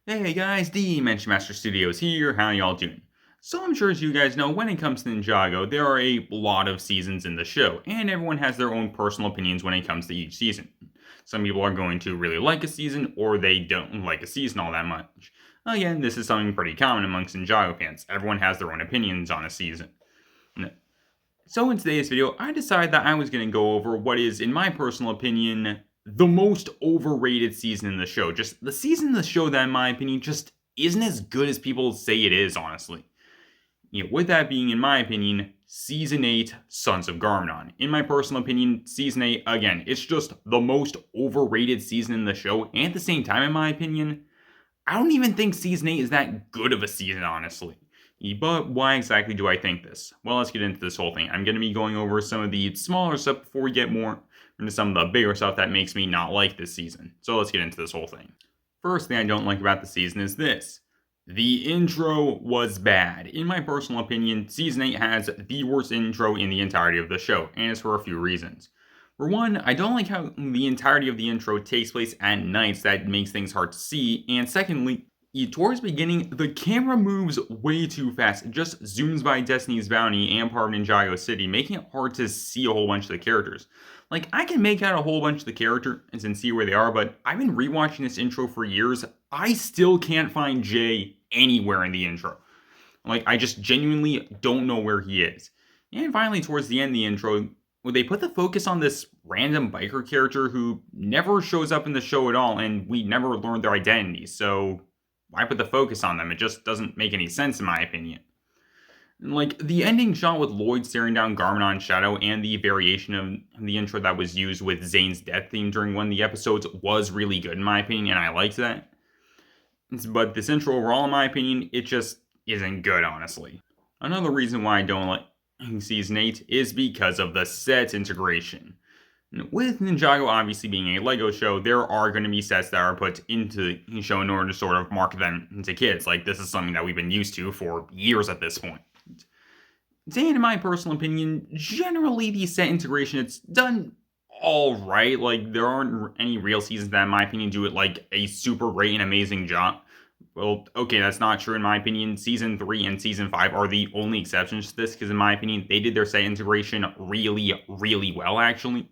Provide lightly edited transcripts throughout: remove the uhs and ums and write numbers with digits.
Hey guys, the Mention Master Studios here. How y'all doing? So I'm sure as you guys know, when it comes to Ninjago, there are a lot of seasons in the show, and everyone has their own personal opinions when it comes to each season. Some people are going to really like a season, or they don't like a season all that much. Again, this is something pretty common amongst Ninjago fans. Everyone has their own opinions on a season. So in today's video, I decided that I was going to go over what is, in my personal opinion, the most overrated season in the show. Just the season in the show that, in my opinion, just isn't as good as people say it is, honestly. With that being, in my opinion, Season 8, Sons of Garmadon. In my personal opinion, Season 8, again, it's just the most overrated season in the show. And at the same time, in my opinion, I don't even think Season 8 is that good of a season, honestly. But why exactly do I think this? Well, let's get into this whole thing. I'm going to be going over some of the smaller stuff before we get more into some of the bigger stuff that makes me not like this season. So let's get into this whole thing. First thing I don't like about the season is this. The intro was bad. In my personal opinion, Season 8 has the worst intro in the entirety of the show, and it's for a few reasons. For one, I don't like how the entirety of the intro takes place at nights. That makes things hard to see. And secondly, towards the beginning, the camera moves way too fast. It just zooms by Destiny's Bounty and part of Ninjago City, making it hard to see a whole bunch of the characters. Like, I can make out a whole bunch of the characters and see where they are, but I've been rewatching this intro for years. I still can't find Jay anywhere in the intro. Like, I just genuinely don't know where he is. And finally, towards the end of the intro, they put the focus on this random biker character who never shows up in the show at all, and we never learned their identity. So why put the focus on them? It just doesn't make any sense in my opinion. Like, the ending shot with Lloyd staring down Garmadon's shadow and the variation of the intro that was used with Zane's death theme during one of the episodes was really good in my opinion, and I liked that. But this intro overall, in my opinion, it just isn't good, honestly. Another reason why I don't like Season 8 is because of the set integration. With Ninjago obviously being a LEGO show, there are going to be sets that are put into the show in order to sort of market them to kids. Like, this is something that we've been used to for years at this point. And in my personal opinion, generally the set integration, it's done alright. Like, there aren't any real seasons that, in my opinion, do it like a super great and amazing job. Well, okay, that's not true in my opinion. Season 3 and Season 5 are the only exceptions to this, because in my opinion, they did their set integration really, really well, actually.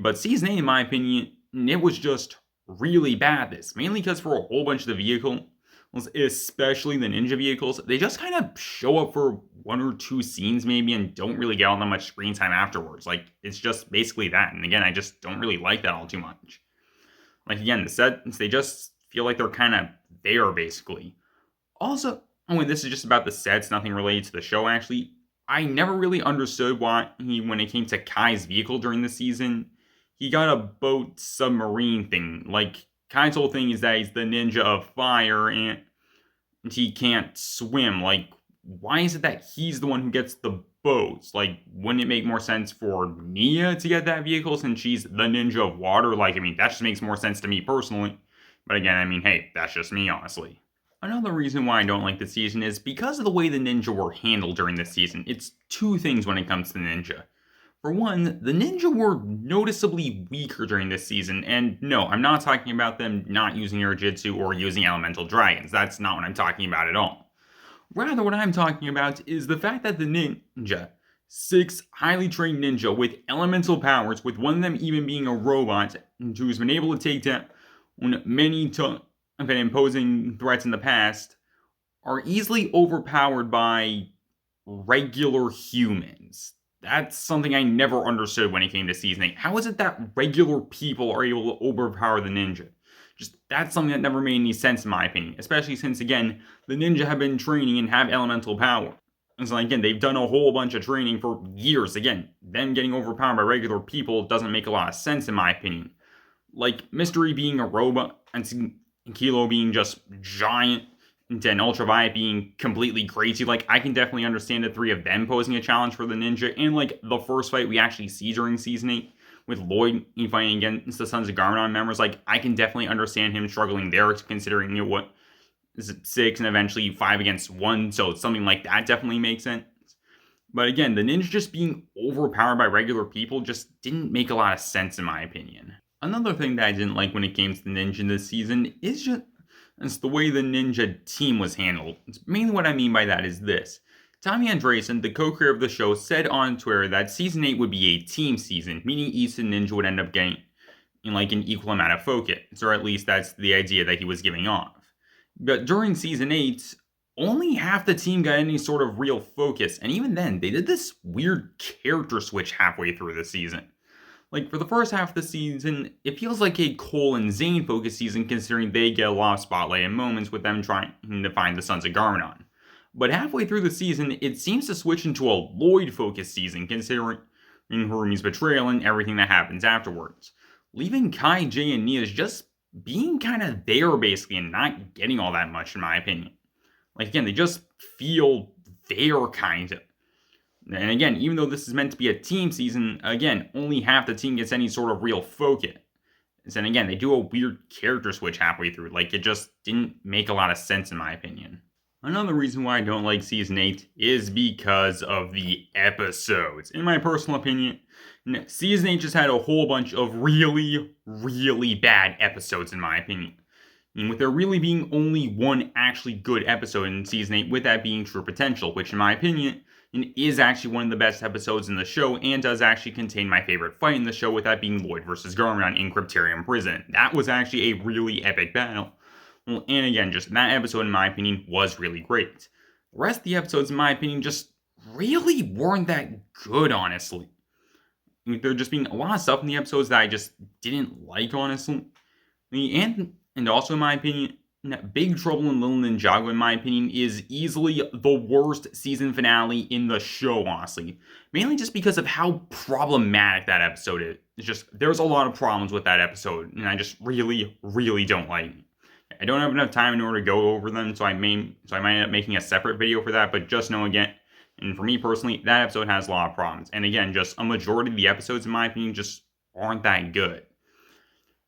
But Season 8, in my opinion, it was just really bad this. Mainly because for a whole bunch of the vehicles, especially the ninja vehicles, they just kind of show up for one or two scenes maybe and don't really get all that much screen time afterwards. Like, it's just basically that. And again, I just don't really like that all too much. Like, again, the sets, they just feel like they're kind of there, basically. Also, when this is just about the sets, nothing related to the show, actually, I never really understood why when it came to Kai's vehicle during the season, he got a boat submarine thing. Like, Kai's whole thing is that he's the ninja of fire and he can't swim. Like, why is it that he's the one who gets the boats? Like, wouldn't it make more sense for Nia to get that vehicle since she's the ninja of water? Like, I mean, that just makes more sense to me personally. But again, I mean, hey, that's just me, honestly. Another reason why I don't like the season is because of the way the ninja were handled during this season. It's two things when it comes to the ninja. For one, the ninja were noticeably weaker during this season, and no, I'm not talking about them not using Irojitsu or using elemental dragons. That's not what I'm talking about at all. Rather, what I'm talking about is the fact that the ninja, 6 highly trained ninja with elemental powers, with one of them even being a robot who's been able to take down many imposing threats in the past, are easily overpowered by regular humans. That's something I never understood when it came to Season 8. How is it that regular people are able to overpower the ninja? Just, that's something that never made any sense in my opinion, especially since, again, the ninja have been training and have elemental power. And so, again, they've done a whole bunch of training for years. Again, them getting overpowered by regular people doesn't make a lot of sense in my opinion. Like, Mystery being a robot and Kilo being just giant and Ultraviolet being completely crazy. Like, I can definitely understand the three of them posing a challenge for the ninja. And, like, the first fight we actually see during Season 8 with Lloyd fighting against the Sons of Garmadon members, like, I can definitely understand him struggling there, considering, what is it, 6 and eventually 5 against 1. So something like that definitely makes sense. But again, the ninja just being overpowered by regular people just didn't make a lot of sense in my opinion. Another thing that I didn't like when it came to the ninja this season is just It's the way the ninja team was handled. It's mainly what I mean by that is this. Tommy Andresen, the co-creator of the show, said on Twitter that Season 8 would be a team season, meaning each ninja would end up getting like an equal amount of focus, or at least that's the idea that he was giving off. But during Season 8, only half the team got any sort of real focus, and even then, they did this weird character switch halfway through the season. Like, for the first half of the season, it feels like a Cole and Zane focused season considering they get a lot of spotlight and moments with them trying to find the Sons of Garmadon. But halfway through the season, it seems to switch into a Lloyd focused season considering Harumi's betrayal and everything that happens afterwards. Leaving Kai, Jay, and Nia's just being kind of there basically and not getting all that much in my opinion. Like again, they just feel there kind of. And again, even though this is meant to be a team season, again, only half the team gets any sort of real focus. And again, they do a weird character switch halfway through. Like, it just didn't make a lot of sense in my opinion. Another reason why I don't like Season 8 is because of the episodes. In my personal opinion, Season 8 just had a whole bunch of really, really bad episodes in my opinion. And with there really being only one actually good episode in Season 8, with that being True Potential, which in my opinion is actually one of the best episodes in the show and does actually contain my favorite fight in the show, with that being Lloyd versus Garmadon in Cryptarium Prison. That was actually a really epic battle. Well, and again, just that episode in my opinion was really great. The rest of the episodes in my opinion just really weren't that good, honestly. There just being a lot of stuff in the episodes that I just didn't like, honestly. And also, in my opinion, Big Trouble in Little Ninjago, in my opinion, is easily the worst season finale in the show, honestly. Mainly just because of how problematic that episode is. It's just, there's a lot of problems with that episode, and I just really, really don't like it. I don't have enough time in order to go over them, so I might end up making a separate video for that, but just know again, and for me personally, that episode has a lot of problems. And again, just a majority of the episodes, in my opinion, just aren't that good.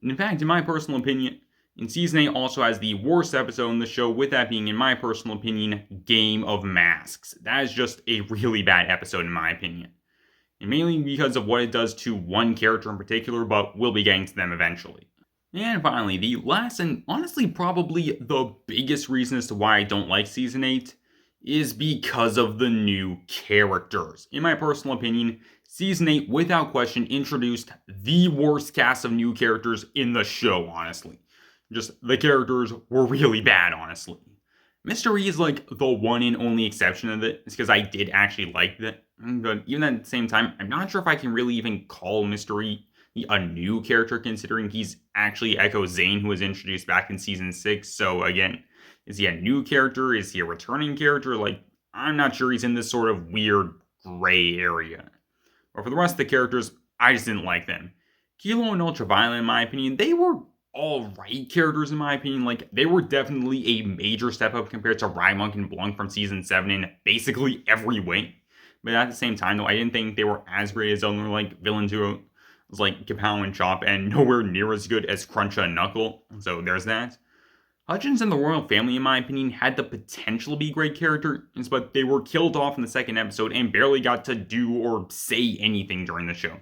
And in fact, in my personal opinion, in Season 8 also has the worst episode in the show, with that being, in my personal opinion, Game of Masks. That is just a really bad episode in my opinion. And mainly because of what it does to one character in particular, but we'll be getting to them eventually. And finally, the last and honestly probably the biggest reason as to why I don't like Season 8 is because of the new characters. In my personal opinion, Season 8, without question, introduced the worst cast of new characters in the show, honestly. Just, the characters were really bad, honestly. Mystery is like the one and only exception of it. It's because I did actually like that. But even at the same time, I'm not sure if I can really even call Mystery a new character, considering he's actually Echo Zane, who was introduced back in Season 6. So again, is he a new character? Is he a returning character? Like, I'm not sure. He's in this sort of weird gray area. But for the rest of the characters, I just didn't like them. Kilo and Ultraviolet, in my opinion, they were alright characters in my opinion. Like, they were definitely a major step up compared to Rymunk and Blunk from Season 7 in basically every way. But at the same time, though, I didn't think they were as great as other like villains who was like Kapow and Chop, and nowhere near as good as Cruncha and Knuckle. So there's that. Hutchins and the Royal Family, in my opinion, had the potential to be great characters, but they were killed off in the second episode and barely got to do or say anything during the show.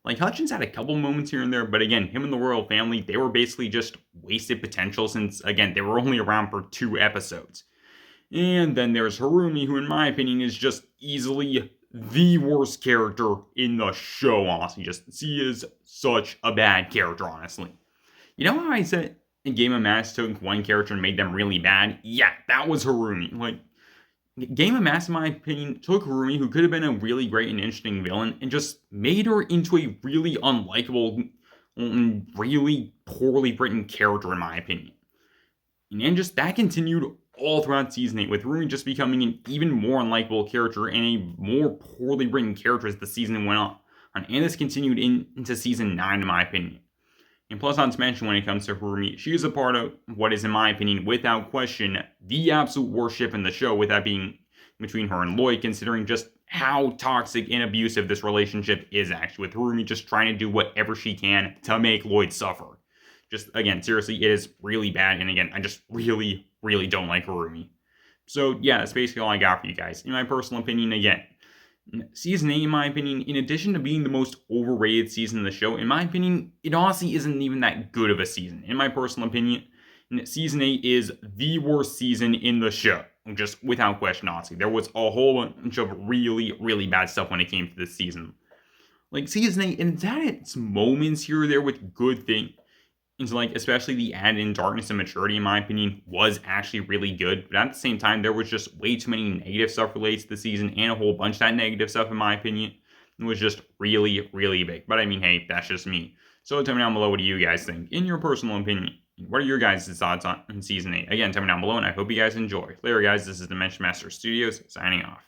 Like, Hutchins had a couple moments here and there, but again, him and the Royal Family, they were basically just wasted potential since, again, they were only around for 2 episodes. And then there's Harumi, who in my opinion is just easily the worst character in the show, honestly. She is such a bad character, honestly. You know how I said in Game of Masks took one character and made them really bad? Yeah, that was Harumi. Like, Game of Masks, in my opinion, took Harumi, who could have been a really great and interesting villain, and just made her into a really unlikable and really poorly written character, in my opinion. And just that continued all throughout Season 8, with Harumi just becoming an even more unlikable character and a more poorly written character as the season went on. And this continued into Season 9, in my opinion. And plus, not to mention, when it comes to Harumi, she is a part of what is, in my opinion, without question, the absolute worst ship in the show, with that being between her and Lloyd, considering just how toxic and abusive this relationship is actually, with Harumi just trying to do whatever she can to make Lloyd suffer. Just, again, seriously, it is really bad, and again, I just really, really don't like Harumi. So, yeah, that's basically all I got for you guys. In my personal opinion, again, Season 8, in my opinion, in addition to being the most overrated season of the show, in my opinion, it honestly isn't even that good of a season. In my personal opinion, And season 8 is the worst season in the show, just without question, honestly. There was a whole bunch of really, really bad stuff when it came to this season. Like, season 8, and it's had its moments here or there with good things. Like, especially the add in darkness and maturity, in my opinion, was actually really good. But at the same time, there was just way too many negative stuff related to the season, and a whole bunch of that negative stuff, in my opinion, was just really, really big. But I mean, hey, that's just me. So tell me down below, what do you guys think? In your personal opinion, what are your guys' thoughts on season 8? Again, tell me down below, and I hope you guys enjoy. Later, guys, this is Dimension Master Studios, signing off.